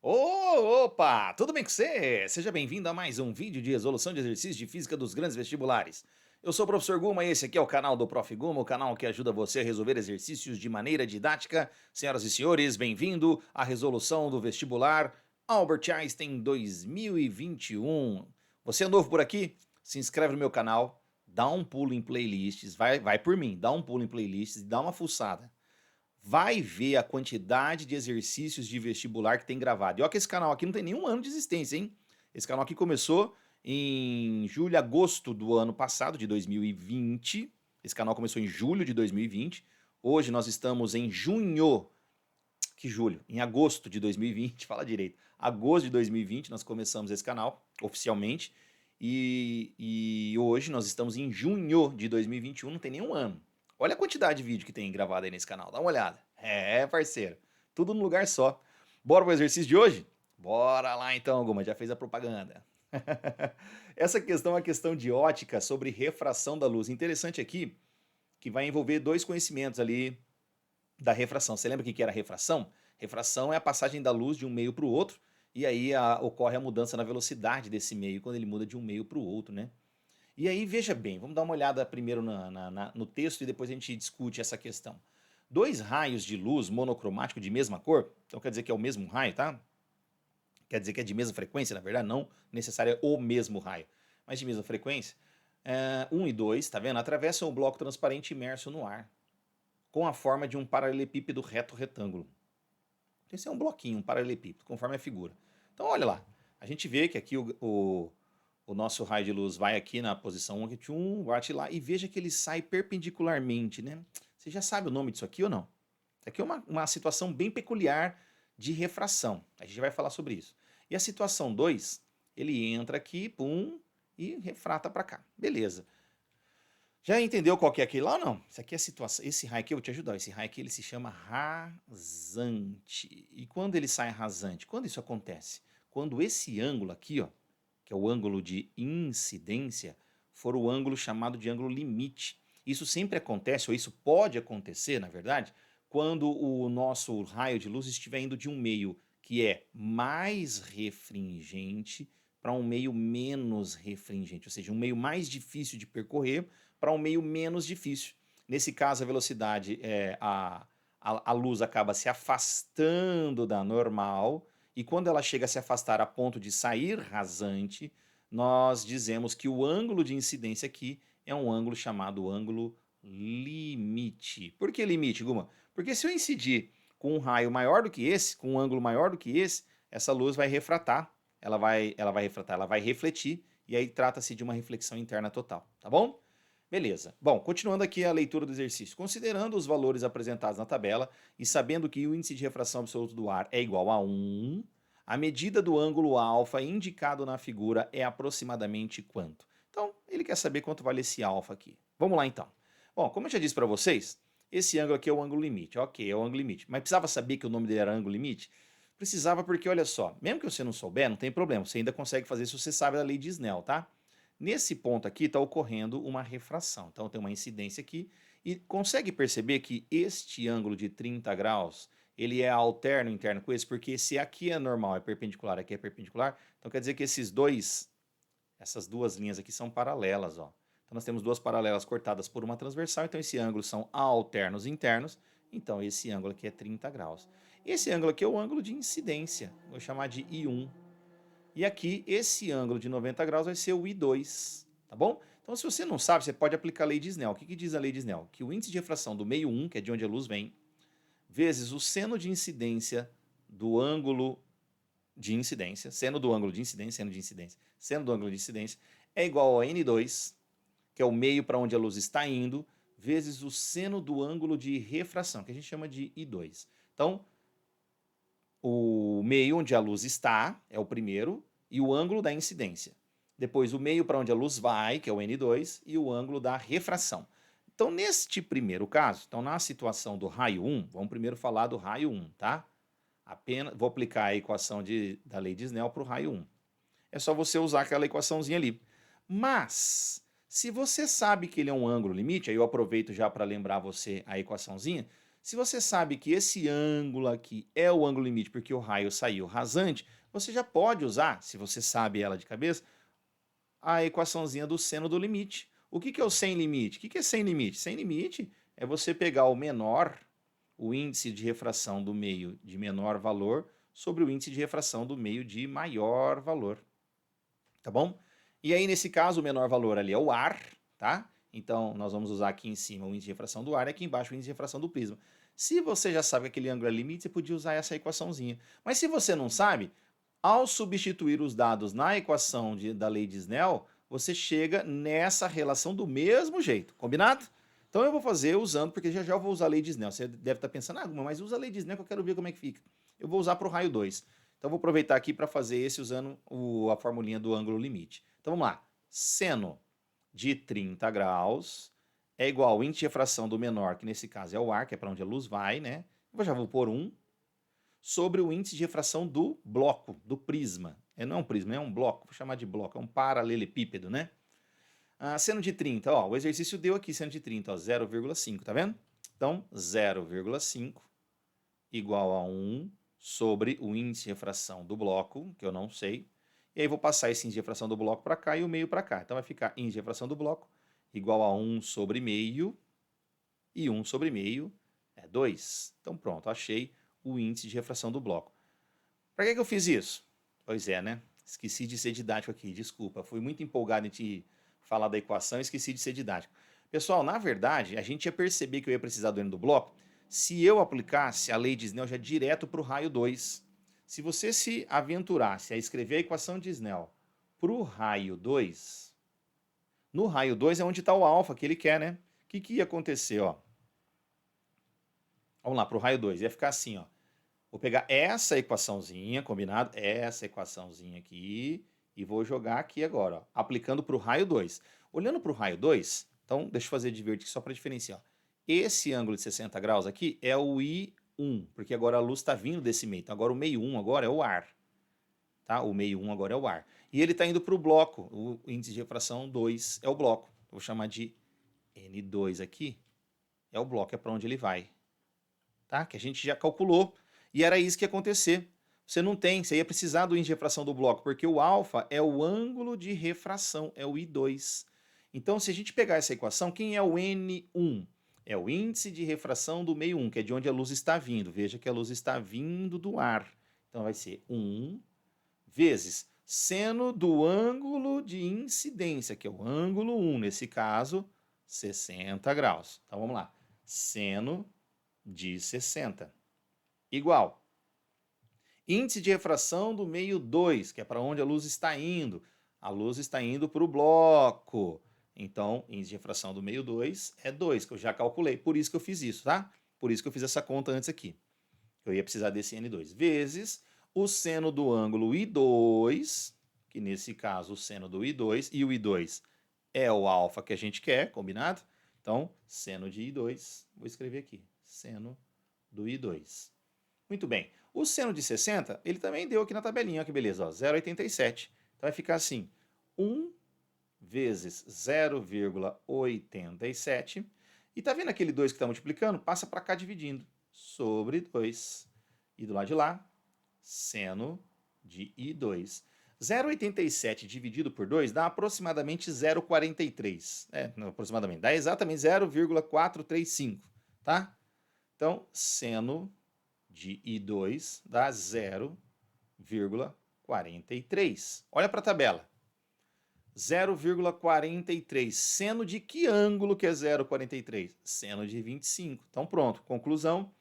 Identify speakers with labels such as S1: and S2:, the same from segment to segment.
S1: Opa! Tudo bem com você? Seja bem-vindo a mais um vídeo de resolução de exercícios de física dos grandes vestibulares. Eu sou o professor Guma e esse aqui é o canal do Prof. Guma, o canal que ajuda você a resolver exercícios de maneira didática. Senhoras e senhores, bem-vindo à resolução do vestibular Albert Einstein 2021. Você é novo por aqui? Se inscreve no meu canal, dá um pulo em playlists, vai por mim, dá um pulo em playlists e dá uma fuçada. Vai ver a quantidade de exercícios de vestibular que tem gravado. E olha que esse canal aqui não tem nenhum ano de existência, hein? Esse canal aqui começou em julho, agosto do ano passado, de 2020. Esse canal começou em julho de 2020. Hoje nós estamos em junho. Que julho? Em agosto de 2020, fala direito. Agosto de 2020 nós começamos esse canal, oficialmente. E hoje nós estamos em junho de 2021, não tem nenhum ano. Olha a quantidade de vídeo que tem gravado aí nesse canal, dá uma olhada. É, parceiro, tudo num lugar só. Bora pro exercício de hoje? Bora lá então, alguma, já fez a propaganda. Essa questão é uma questão de ótica sobre refração da luz. Interessante aqui que vai envolver dois conhecimentos ali da refração. Você lembra o que era refração? Refração é a passagem da luz de um meio para o outro, e aí ocorre a mudança na velocidade desse meio quando ele muda de um meio para o outro, né? E aí, veja bem, vamos dar uma olhada primeiro no texto e depois a gente discute essa questão. Dois raios de luz monocromático de mesma cor, então quer dizer que é o mesmo raio, tá? Quer dizer que é de mesma frequência, na verdade, não necessário o mesmo raio, mas de mesma frequência. 1 e 2, tá vendo? Atravessam o bloco transparente imerso no ar, com a forma de um paralelepípedo reto retângulo. Então, esse é um bloquinho, um paralelepípedo, conforme a figura. Então, olha lá. A gente vê que aqui o nosso raio de luz vai aqui na posição 1, bate lá, e veja que ele sai perpendicularmente, né? Você já sabe o nome disso aqui ou não? Isso aqui é uma situação bem peculiar de refração. A gente vai falar sobre isso. E a situação 2, ele entra aqui, pum, e refrata para cá. Beleza. Já entendeu qual que é aquele lá ou não? Isso aqui é a situação. Esse raio aqui, eu vou te ajudar. Esse raio aqui ele se chama rasante. E quando ele sai rasante? Quando isso acontece? Quando esse ângulo aqui, ó, que é o ângulo de incidência, for o ângulo chamado de ângulo limite. Isso sempre acontece, ou isso pode acontecer, na verdade, quando o nosso raio de luz estiver indo de um meio que é mais refringente para um meio menos refringente, ou seja, um meio mais difícil de percorrer para um meio menos difícil. Nesse caso, a velocidade, a luz acaba se afastando da normal, e quando ela chega a se afastar a ponto de sair rasante, nós dizemos que o ângulo de incidência aqui é um ângulo chamado ângulo limite. Por que limite, Guma? Porque se eu incidir com um raio maior do que esse, com um ângulo maior do que esse, essa luz vai refratar, ela vai refletir, e aí trata-se de uma reflexão interna total, tá bom? Beleza. Bom, continuando aqui a leitura do exercício. Considerando os valores apresentados na tabela e sabendo que o índice de refração absoluto do ar é igual a 1, a medida do ângulo alfa indicado na figura é aproximadamente quanto? Então, ele quer saber quanto vale esse alfa aqui. Vamos lá então. Bom, como eu já disse para vocês, esse ângulo aqui é o ângulo limite. Ok, é o ângulo limite. Mas precisava saber que o nome dele era ângulo limite? Precisava porque, olha só, mesmo que você não souber, não tem problema. Você ainda consegue fazer se você sabe a lei de Snell, tá? Nesse ponto aqui está ocorrendo uma refração. Então tem uma incidência aqui e consegue perceber que este ângulo de 30 graus, ele é alterno interno com esse, porque se aqui é normal, é perpendicular, aqui é perpendicular, então quer dizer que essas duas linhas aqui são paralelas, ó. Então nós temos duas paralelas cortadas por uma transversal, então esse ângulo são alternos internos, então esse ângulo aqui é 30 graus. Esse ângulo aqui é o ângulo de incidência, vou chamar de I1. E aqui, esse ângulo de 90 graus vai ser o I2, tá bom? Então, se você não sabe, você pode aplicar a lei de Snell. O que diz a lei de Snell? Que o índice de refração do meio 1, que é de onde a luz vem, vezes o seno de incidência do ângulo de incidência, seno do ângulo de incidência, seno do ângulo de incidência, é igual a N2, que é o meio para onde a luz está indo, vezes o seno do ângulo de refração, que a gente chama de I2. Então, o meio onde a luz está é o primeiro, e o ângulo da incidência. Depois o meio para onde a luz vai, que é o N2, e o ângulo da refração. Então, neste primeiro caso, então na situação do raio 1, vamos primeiro falar do raio 1, tá? Vou aplicar a equação da lei de Snell para o raio 1. É só você usar aquela equaçãozinha ali. Mas, se você sabe que ele é um ângulo limite, aí eu aproveito já para lembrar você a equaçãozinha. Se você sabe que esse ângulo aqui é o ângulo limite porque o raio saiu rasante, você já pode usar, se você sabe ela de cabeça, a equaçãozinha do seno do limite. O que que é o sem limite? O que que é sem limite? Sem limite é você pegar o menor, o índice de refração do meio de menor valor, sobre o índice de refração do meio de maior valor. Tá bom? E aí, nesse caso, o menor valor ali é o ar, tá? Então, nós vamos usar aqui em cima o índice de refração do ar e aqui embaixo o índice de refração do prisma. Se você já sabe que aquele ângulo é limite, você podia usar essa equaçãozinha. Mas se você não sabe, ao substituir os dados na equação da lei de Snell, você chega nessa relação do mesmo jeito, combinado? Então eu vou fazer usando, porque já já eu vou usar a lei de Snell. Você deve estar pensando, mas usa a lei de Snell que eu quero ver como é que fica. Eu vou usar para o raio 2. Então eu vou aproveitar aqui para fazer esse usando a formulinha do ângulo limite. Então vamos lá. Seno de 30 graus é igual ao índice de refração do menor, que nesse caso é o ar, que é para onde a luz vai, né? Eu já vou pôr 1, sobre o índice de refração do bloco, do prisma. Não é um prisma, é um bloco, vou chamar de bloco, é um paralelepípedo, né? Seno de 30, ó, o exercício deu aqui seno de 30, ó, 0,5, tá vendo? Então, 0,5 igual a 1 sobre o índice de refração do bloco, que eu não sei. E aí vou passar esse índice de refração do bloco para cá e o meio para cá. Então vai ficar índice de refração do bloco igual a 1 sobre meio, e 1 sobre meio é 2. Então pronto, achei o índice de refração do bloco. Para que eu fiz isso? Pois é, né? Esqueci de ser didático aqui, desculpa. Fui muito empolgado em te falar da equação e esqueci de ser didático. Pessoal, na verdade, a gente ia perceber que eu ia precisar do N do bloco se eu aplicasse a lei de Snell já direto para o raio 2. Se você se aventurasse a escrever a equação de Snell para o raio 2, no raio 2 é onde está o alfa que ele quer, né? O que ia acontecer, ó? Vamos lá, para o raio 2. Ia ficar assim, ó. Vou pegar essa equaçãozinha, combinado? Essa equaçãozinha aqui, e vou jogar aqui agora, ó, aplicando para o raio 2. Olhando para o raio 2, então deixa eu fazer diverte aqui só para diferenciar. Ó. Esse ângulo de 60 graus aqui é o I1, porque agora a luz está vindo desse meio. Então agora o meio 1 agora é o ar. Tá? O meio 1 agora é o ar. E ele está indo para o bloco, o índice de refração 2 é o bloco. Eu vou chamar de N2 aqui, é o bloco, é para onde ele vai. Tá? Que a gente já calculou. E era isso que ia acontecer. Você ia precisar do índice de refração do bloco, porque o alfa é o ângulo de refração, é o I2. Então, se a gente pegar essa equação, quem é o N1? É o índice de refração do meio 1, que é de onde a luz está vindo. Veja que a luz está vindo do ar. Então, vai ser 1 vezes seno do ângulo de incidência, que é o ângulo 1, nesse caso, 60 graus. Então, vamos lá. Seno de 60 igual índice de refração do meio 2, que é para onde a luz está indo. A luz está indo para o bloco. Então, índice de refração do meio 2 é 2, que eu já calculei. Por isso que eu fiz isso, tá? Por isso que eu fiz essa conta antes aqui. Eu ia precisar desse N2 vezes o seno do ângulo I2, que nesse caso o seno do I2, e o I2 é o alfa que a gente quer, combinado? Então, seno de I2, vou escrever aqui, seno do I2. Muito bem. O seno de 60, ele também deu aqui na tabelinha, que beleza, 0,87. Então vai ficar assim, 1 vezes 0,87. E tá vendo aquele 2 que está multiplicando? Passa para cá dividindo, sobre 2. E do lado de lá, seno de I2. 0,87 dividido por 2 dá aproximadamente 0,43. Não aproximadamente, dá exatamente 0,435, tá? Então, seno de I2 dá 0,43. Olha para a tabela. 0,43. Seno de que ângulo que é 0,43? Seno de 25. Então pronto, conclusão.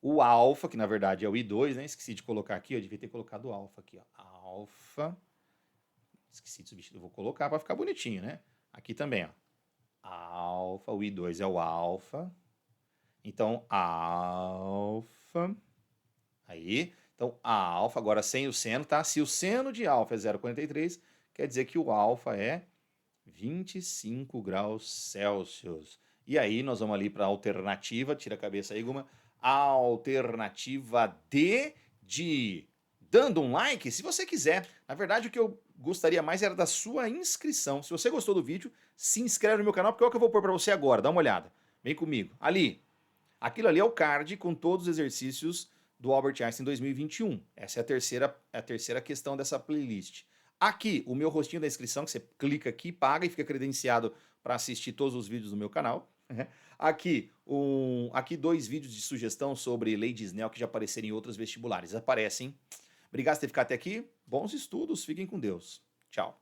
S1: O alfa, que na verdade é o I2, né? Esqueci de colocar aqui, eu devia ter colocado o alfa aqui, ó. Alfa. Esqueci de substituir, vou colocar para ficar bonitinho, né? Aqui também, ó. Alfa, o I2 é o alfa. Então, alfa. Aí, então a alfa, agora sem o seno, tá? Se o seno de alfa é 0,43, quer dizer que o alfa é 25 graus Celsius. E aí nós vamos ali para a alternativa, tira a cabeça aí, Guma. A alternativa D de dando um like, se você quiser. Na verdade, o que eu gostaria mais era da sua inscrição. Se você gostou do vídeo, se inscreve no meu canal, porque é o que eu vou pôr para você agora. Dá uma olhada. Vem comigo. Ali. Aquilo ali é o card com todos os exercícios do Albert Einstein 2021. Essa é a terceira questão dessa playlist. Aqui, o meu rostinho da inscrição, que você clica aqui, paga e fica credenciado para assistir todos os vídeos do meu canal. Aqui 2 vídeos de sugestão sobre lei de Snell que já apareceram em outros vestibulares. Aparecem. Obrigado por ter ficado até aqui. Bons estudos. Fiquem com Deus. Tchau.